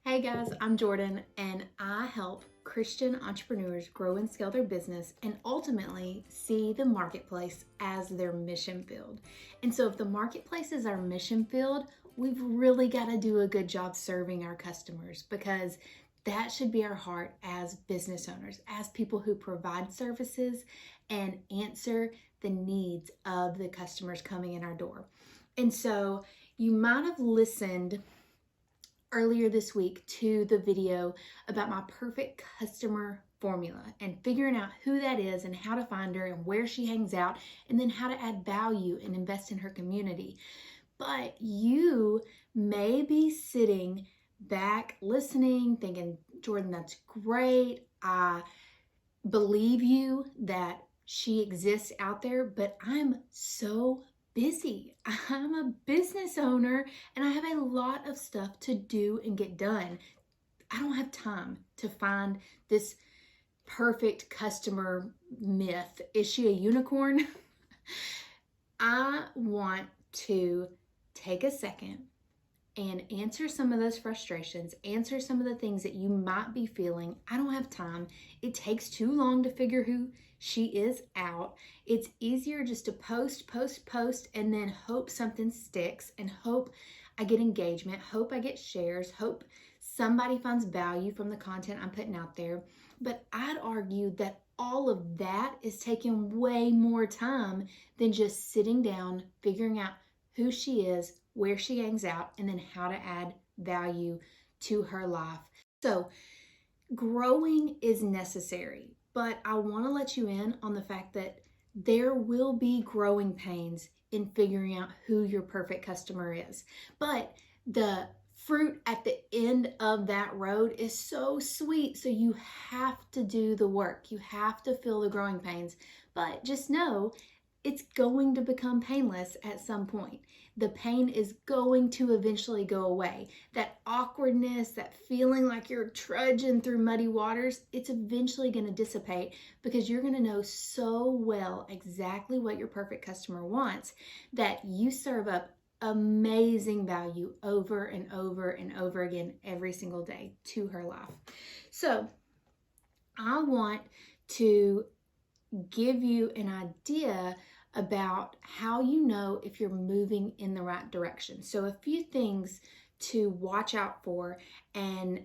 Hey guys, I'm Jordan and I help Christian entrepreneurs grow and scale their business and ultimately see the marketplace as their mission field. And so, if the marketplace is our mission field, we've really got to do a good job serving our customers because that should be our heart as business owners, as people who provide services and answer the needs of the customers coming in our door. And so, you might have listened earlier this week to the video about my perfect customer formula and figuring out who that is and how to find her and where she hangs out and then how to add value and invest in her community. But you may be sitting back listening, thinking, Jordan, that's great. I believe you that she exists out there, but I'm so busy. I'm a business owner and I have a lot of stuff to do and get done. I don't have time to find this perfect customer myth. Is she a unicorn? I want to take a second and answer some of those frustrations, answer some of the things that you might be feeling. I don't have time. It takes too long to figure who she is out. It's easier just to post, and then hope something sticks and hope I get engagement, hope I get shares, hope somebody finds value from the content I'm putting out there. But I'd argue that all of that is taking way more time than just sitting down, figuring out who she is, where she hangs out, and then how to add value to her life. So, growing is necessary, but I want to let you in on the fact that there will be growing pains in figuring out who your perfect customer is. But the fruit at the end of that road is so sweet. So you have to do the work. You have to feel the growing pains. But just know it's going to become painless at some point. The pain is going to eventually go away. That awkwardness, that feeling like you're trudging through muddy waters, it's eventually going to dissipate because you're going to know so well exactly what your perfect customer wants that you serve up amazing value over and over and over again every single day to her life. So I want to give you an idea about how you know if you're moving in the right direction. So a few things to watch out for, and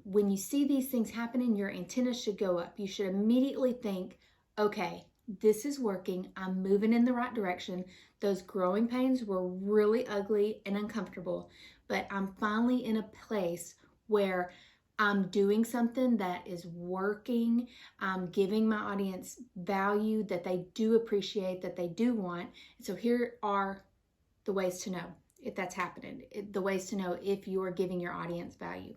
when you see these things happening, your antennas should go up. You should immediately think, okay, this is working. I'm moving in the right direction. Those growing pains were really ugly and uncomfortable, but I'm finally in a place where I'm doing something that is working. I'm giving my audience value that they do appreciate, that they do want. So here are the ways to know if that's happening, the ways to know if you're giving your audience value.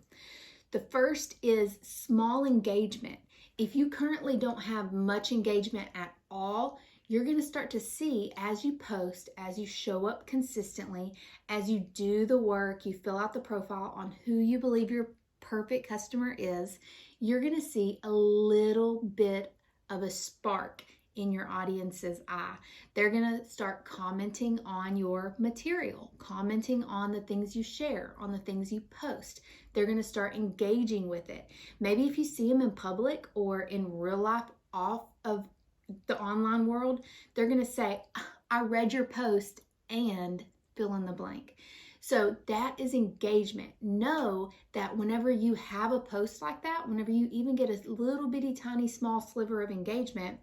The first is small engagement. If you currently don't have much engagement at all, you're going to start to see as you post, as you show up consistently, as you do the work, you fill out the profile on who you believe your perfect customer is, you're going to see a little bit of a spark in your audience's eye. They're going to start commenting on your material, commenting on the things you share, on the things you post. They're going to start engaging with it. Maybe if you see them in public or in real life off of the online world, they're going to say, I read your post and fill in the blank. So that is engagement. Know that whenever you have a post like that, whenever you even get a little bitty tiny small sliver of engagement,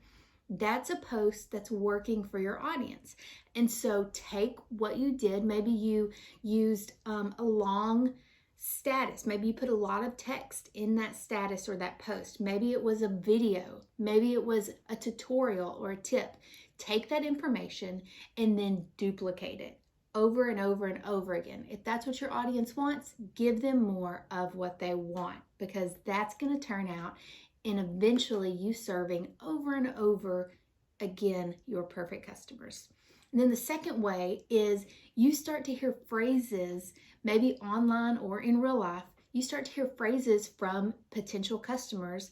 that's a post that's working for your audience. And so take what you did. Maybe you used a long status. Maybe you put a lot of text in that status or that post. Maybe it was a video. Maybe it was a tutorial or a tip. Take that information and then duplicate it over and over and over again. If that's what your audience wants, give them more of what they want because that's going to turn out in eventually you serving over and over again your perfect customers. And then the second way is you start to hear phrases, maybe online or in real life, you start to hear phrases from potential customers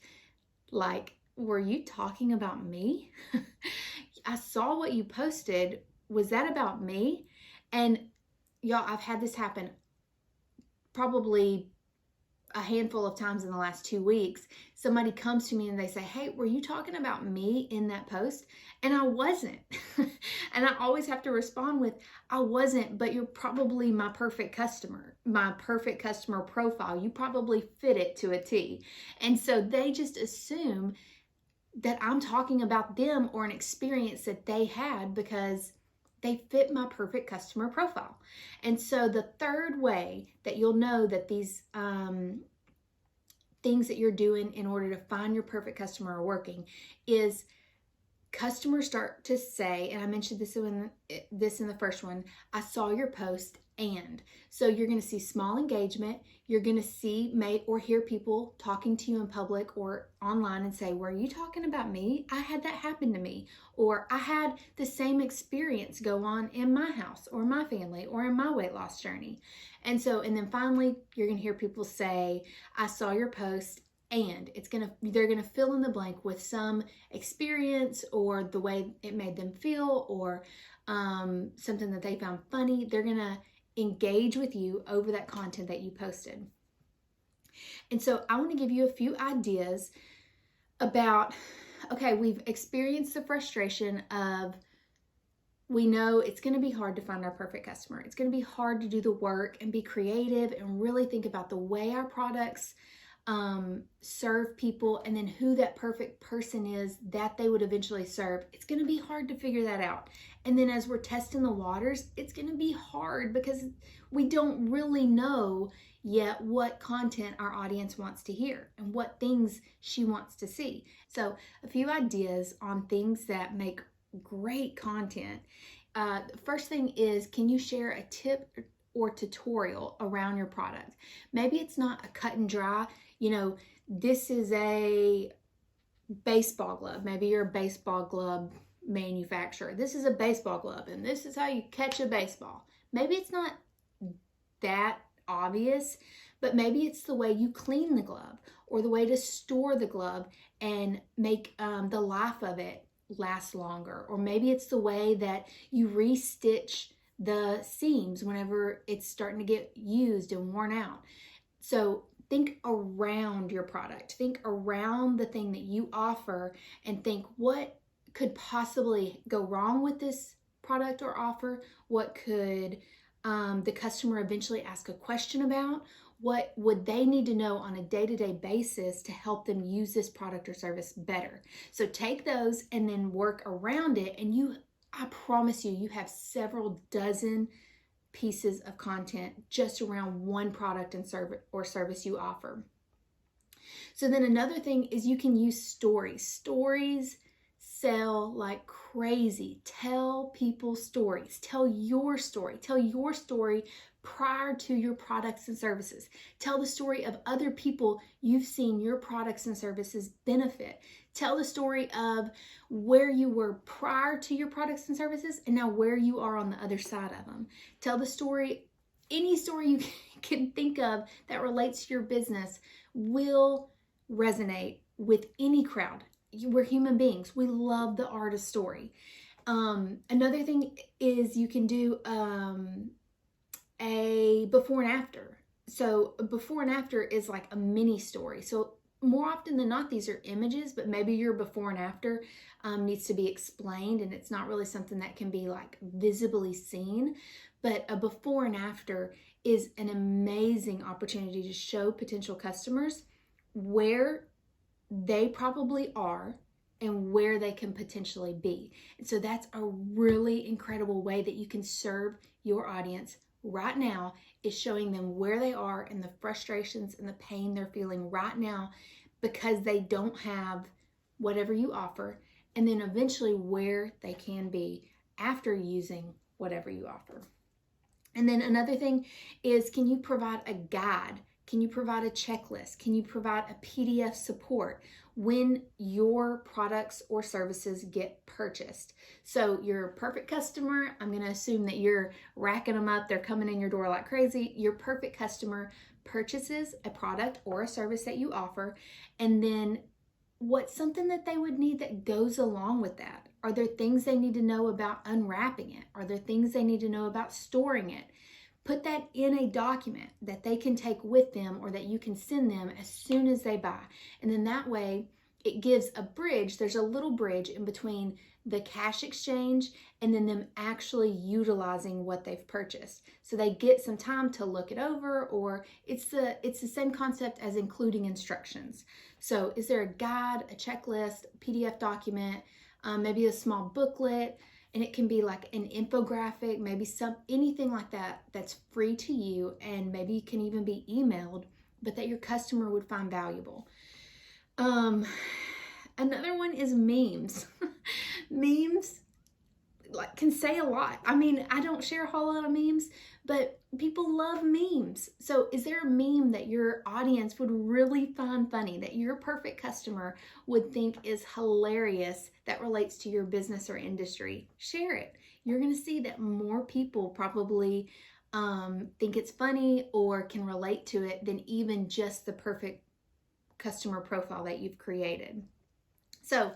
like, were you talking about me? I saw what you posted. Was that about me? And y'all, I've had this happen probably a handful of times in the last 2 weeks, somebody comes to me and they say, "Hey, were you talking about me in that post?" And I wasn't. And I always have to respond with, "I wasn't, but you're probably my perfect customer profile. You probably fit it to a T." And so they just assume that I'm talking about them or an experience that they had because they fit my perfect customer profile. And so the third way that you'll know that these things that you're doing in order to find your perfect customer are working is customers start to say, and I mentioned this in the first one, "I saw your post." And so you're going to see small engagement. You're going to see or hear people talking to you in public or online and say, "Were you talking about me? I had that happen to me." Or, "I had the same experience go on in my house or my family or in my weight loss journey." And then finally, you're going to hear people say, "I saw your post." And they're gonna fill in the blank with some experience or the way it made them feel or something that they found funny. They're gonna engage with you over that content that you posted. And so I want to give you a few ideas about, okay, we've experienced the frustration of, we know it's going to be hard to find our perfect customer. It's going to be hard to do the work and be creative and really think about the way our products serve people and then who that perfect person is that they would eventually serve. It's going to be hard to figure that out. And then as we're testing the waters, it's going to be hard because we don't really know yet what content our audience wants to hear and what things she wants to see. So a few ideas on things that make great content. The first thing is, can you share a tip or tutorial around your product? Maybe it's not a cut and dry, this is a baseball glove. Maybe you're a baseball glove manufacturer. This is a baseball glove and this is how you catch a baseball. Maybe it's not that obvious, but maybe it's the way you clean the glove or the way to store the glove and make the life of it last longer. Or maybe it's the way that you restitch the seams whenever it's starting to get used and worn out. So think around your product. Think around the thing that you offer and think, what could possibly go wrong with this product or offer? What could the customer eventually ask a question about? What would they need to know on a day-to-day basis to help them use this product or service better? So take those and then work around it, and I promise you have several dozen pieces of content just around one product and service you offer. So then another thing is you can use stories. Stories sell like crazy. Tell people stories. Tell your story. Tell your story prior to your products and services. Tell the story of other people you've seen your products and services benefit. Tell the story of where you were prior to your products and services and now where you are on the other side of them. Tell the story, any story you can think of that relates to your business will resonate with any crowd. We're human beings. We love the art of story. Another thing is you can do a before and after. So a before and after is like a mini story. So more often than not, these are images, but maybe your before and after needs to be explained and it's not really something that can be like visibly seen. But a before and after is an amazing opportunity to show potential customers where they probably are and where they can potentially be. And so that's a really incredible way that you can serve your audience right now, is showing them where they are and the frustrations and the pain they're feeling right now because they don't have whatever you offer, and then eventually where they can be after using whatever you offer. And then another thing is, can you provide a guide? Can you provide a checklist? Can you provide a PDF support when your products or services get purchased? So your perfect customer, I'm going to assume that you're racking them up. They're coming in your door like crazy. Your perfect customer purchases a product or a service that you offer. And then what's something that they would need that goes along with that? Are there things they need to know about unwrapping it? Are there things they need to know about storing it? Put that in a document that they can take with them or that you can send them as soon as they buy. And then that way it gives a bridge. There's a little bridge in between the cash exchange and then them actually utilizing what they've purchased. So they get some time to look it over, or it's the same concept as including instructions. So is there a guide, a checklist, PDF document, maybe a small booklet, and it can be like an infographic, maybe anything like that that's free to you, and maybe can even be emailed, but that your customer would find valuable. Another one is memes. Memes can say a lot. I mean, I don't share a whole lot of memes, but people love memes. So is there a meme that your audience would really find funny, that your perfect customer would think is hilarious, that relates to your business or industry? Share it. You're going to see that more people probably think it's funny or can relate to it than even just the perfect customer profile that you've created. So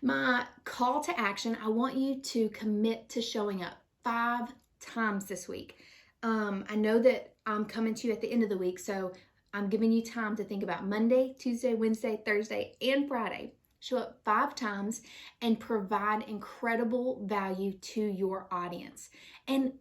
my call to action, I want you to commit to showing up 5 times this week. I know that I'm coming to you at the end of the week, so I'm giving you time to think about Monday, Tuesday, Wednesday, Thursday, and Friday. Show up 5 times and provide incredible value to your audience. And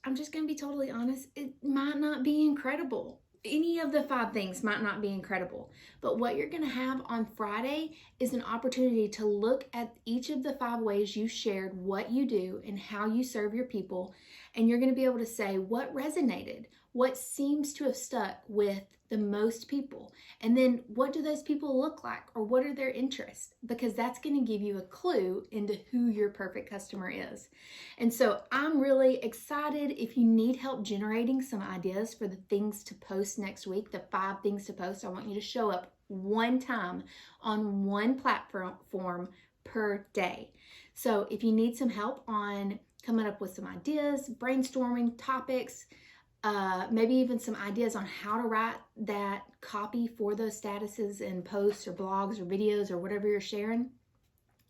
I'm just going to be totally honest, it might not be incredible. Any of the 5 things might not be incredible, but what you're going to have on Friday is an opportunity to look at each of the 5 ways you shared what you do and how you serve your people, and you're going to be able to say what resonated, what seems to have stuck with the most people, and then what do those people look like, or what are their interests, because that's going to give you a clue into who your perfect customer is. And so I'm really excited. If you need help generating some ideas for the things to post next week, the 5 things to post, I want you to show up 1 time on 1 platform per day. So if you need some help on coming up with some ideas, brainstorming topics, maybe even some ideas on how to write that copy for those statuses and posts or blogs or videos or whatever you're sharing,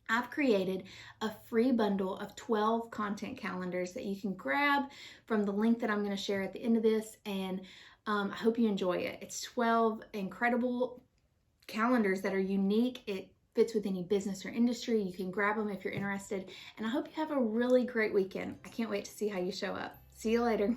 I've created a free bundle of 12 content calendars that you can grab from the link that I'm going to share at the end of this, and I hope you enjoy it. It's 12 incredible calendars that are unique. It fits with any business or industry. You can grab them if you're interested, and I hope you have a really great weekend. I can't wait to see how you show up. See you later.